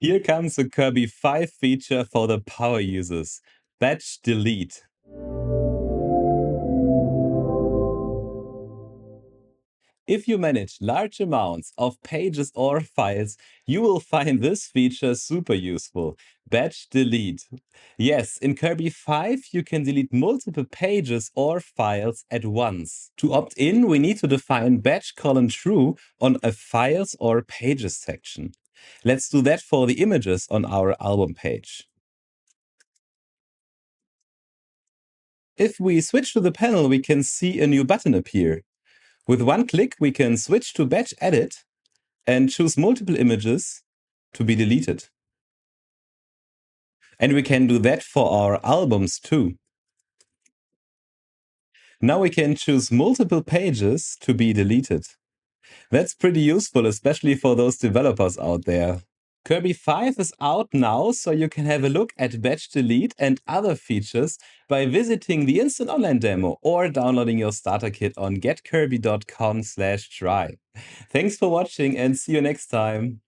Here comes a Kirby 5 feature for the power users. Batch delete. If you manage large amounts of pages or files, you will find this feature super useful. Batch delete. Yes, in Kirby 5, you can delete multiple pages or files at once. To opt in, we need to define batch true on a files or pages section. Let's do that for the images on our album page. If we switch to the panel, we can see a new button appear. With one click, we can switch to Batch Edit and choose multiple images to be deleted. And we can do that for our albums too. Now we can choose multiple pages to be deleted. That's pretty useful, especially for those developers out there. Kirby 5 is out now, so you can have a look at Batch Delete and other features by visiting the Instant Online demo or downloading your starter kit on getkirby.com/try. Thanks for watching and see you next time.